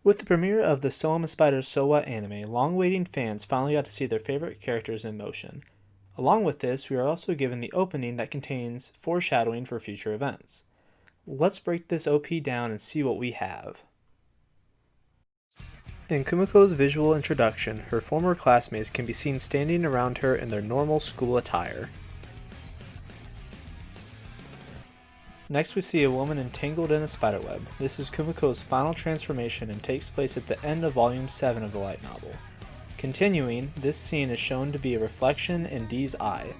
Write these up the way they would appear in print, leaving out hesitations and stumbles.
With the premiere of the So I'm a Spider So What anime, long-waiting fans finally got to see their favorite characters in motion. Along with this, we are also given the opening that contains foreshadowing for future events. Let's break this OP down and see what we have. In Kumiko's visual introduction, her former classmates can be seen standing around her in their normal school attire. Next we see a woman entangled in a spiderweb. This is Kumiko's final transformation and takes place at the end of Volume 7 of the light novel. Continuing, this scene is shown to be a reflection in Dee's eye.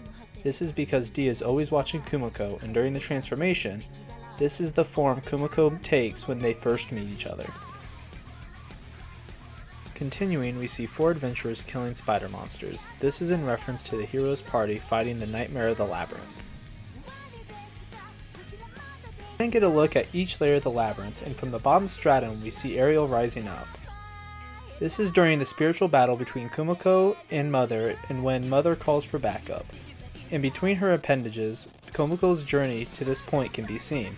This is because Dee is always watching Kumiko, and during the transformation, this is the form Kumiko takes when they first meet each other. Continuing, we see 4 adventurers killing spider monsters. This is in reference to the hero's party fighting the Nightmare of the Labyrinth. Then get a look at each layer of the labyrinth, and from the bottom stratum we see Ariel rising up. This is during the spiritual battle between Kumiko and Mother, and when Mother calls for backup. In between her appendages, Kumiko's journey to this point can be seen.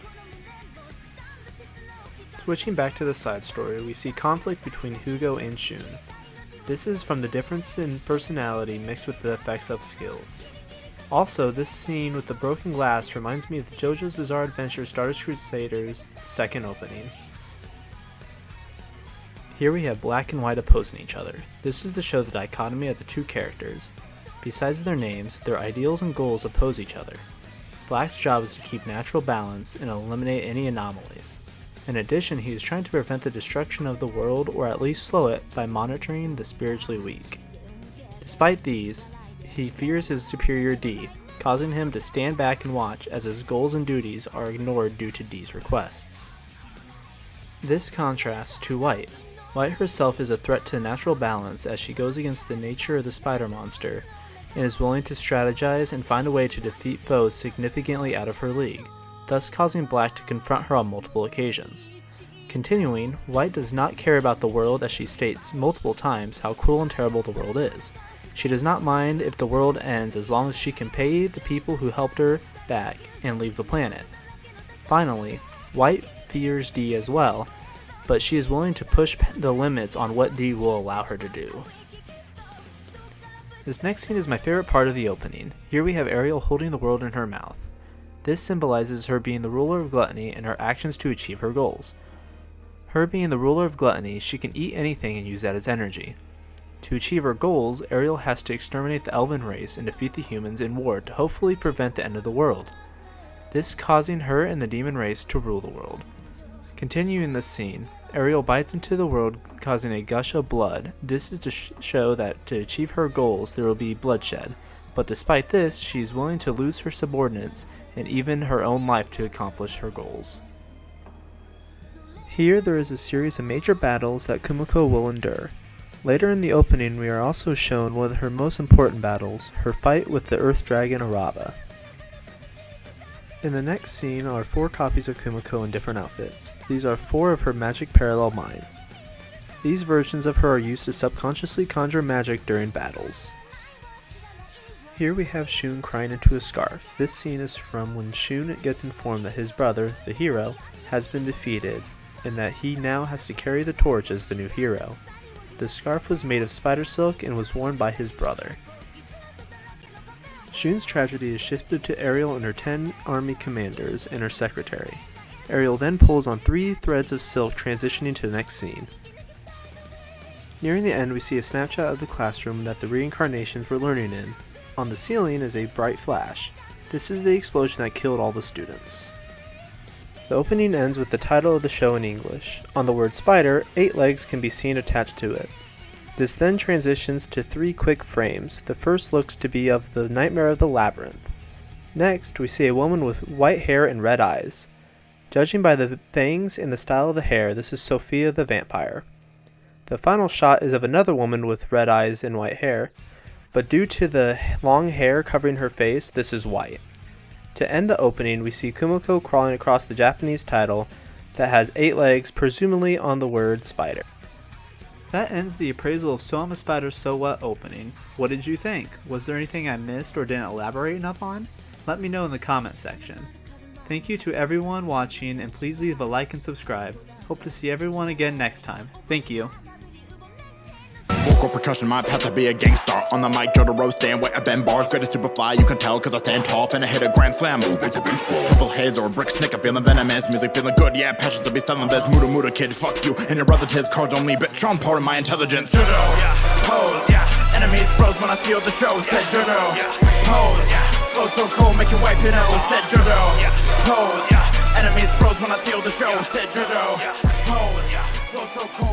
Switching back to the side story, we see conflict between Hugo and Shun. This is from the difference in personality mixed with the effects of skills. Also, this scene with the broken glass reminds me of the JoJo's Bizarre Adventure Stardust Crusaders' second opening. Here we have black and white opposing each other. This is to show the dichotomy of the two characters. Besides their names, their ideals and goals oppose each other. Black's job is to keep natural balance and eliminate any anomalies. In addition, he is trying to prevent the destruction of the world, or at least slow it, by monitoring the spiritually weak. Despite these, he fears his superior D, causing him to stand back and watch as his goals and duties are ignored due to D's requests. This contrasts to White. White herself is a threat to natural balance as she goes against the nature of the spider monster and is willing to strategize and find a way to defeat foes significantly out of her league, thus causing Black to confront her on multiple occasions. Continuing, White does not care about the world as she states multiple times how cruel and terrible the world is. She does not mind if the world ends as long as she can pay the people who helped her back and leave the planet. Finally, White fears D as well, but she is willing to push the limits on what D will allow her to do. This next scene is my favorite part of the opening. Here we have Ariel holding the world in her mouth. This symbolizes her being the ruler of gluttony and her actions to achieve her goals. Her being the ruler of gluttony, she can eat anything and use that as energy. To achieve her goals, Ariel has to exterminate the elven race and defeat the humans in war to hopefully prevent the end of the world, this causing her and the demon race to rule the world. Continuing this scene, Ariel bites into the world, causing a gush of blood. This is to show that to achieve her goals there will be bloodshed, but despite this, she is willing to lose her subordinates and even her own life to accomplish her goals. Here there is a series of major battles that Kumiko will endure. Later in the opening, we are also shown one of her most important battles, her fight with the Earth Dragon Arava. In the next scene are 4 copies of Kumiko in different outfits. These are 4 of her magic parallel minds. These versions of her are used to subconsciously conjure magic during battles. Here we have Shun crying into a scarf. This scene is from when Shun gets informed that his brother, the hero, has been defeated, and that he now has to carry the torch as the new hero. The scarf was made of spider silk and was worn by his brother. Shun's tragedy is shifted to Ariel and her 10 army commanders and her secretary. Ariel then pulls on 3 threads of silk, transitioning to the next scene. Nearing the end, we see a snapshot of the classroom that the reincarnations were learning in. On the ceiling is a bright flash. This is the explosion that killed all the students. The opening ends with the title of the show in English. On the word spider, 8 legs can be seen attached to it. This then transitions to 3 quick frames. The first looks to be of the Nightmare of the Labyrinth. Next, we see a woman with white hair and red eyes. Judging by the fangs and the style of the hair, this is Sophia the vampire. The final shot is of another woman with red eyes and white hair, but due to the long hair covering her face, this is White. To end the opening, we see Kumiko crawling across the Japanese title that has 8 legs, presumably on the word spider. That ends the appraisal of So I'm a Spider So What opening. What did you think? Was there anything I missed or didn't elaborate enough on? Let me know in the comment section. Thank you to everyone watching, and please leave a like and subscribe. Hope to see everyone again next time. Thank you. Vocal percussion, my path to be a gangster. On the mic, Jotaro, stand where I bend bars. Greatest superfly, you can tell, cause I stand tall. Finna hit a grand slam. Purple haze or a brick snick, I'm feeling venomous. Music feeling good, yeah, passions to be selling this. Muda kid, fuck you and your relatives. Cards only, bitch, I'm part of my intelligence. Judo, yeah, pose, yeah. Enemies froze when I steal the show. Said Judo, yeah, pose, yeah. Flow so cold, make you wipe your nose. Said Judo, yeah, pose, yeah. Enemies froze when I steal the show. Said Judo, yeah, pose, yeah. Flow so cold.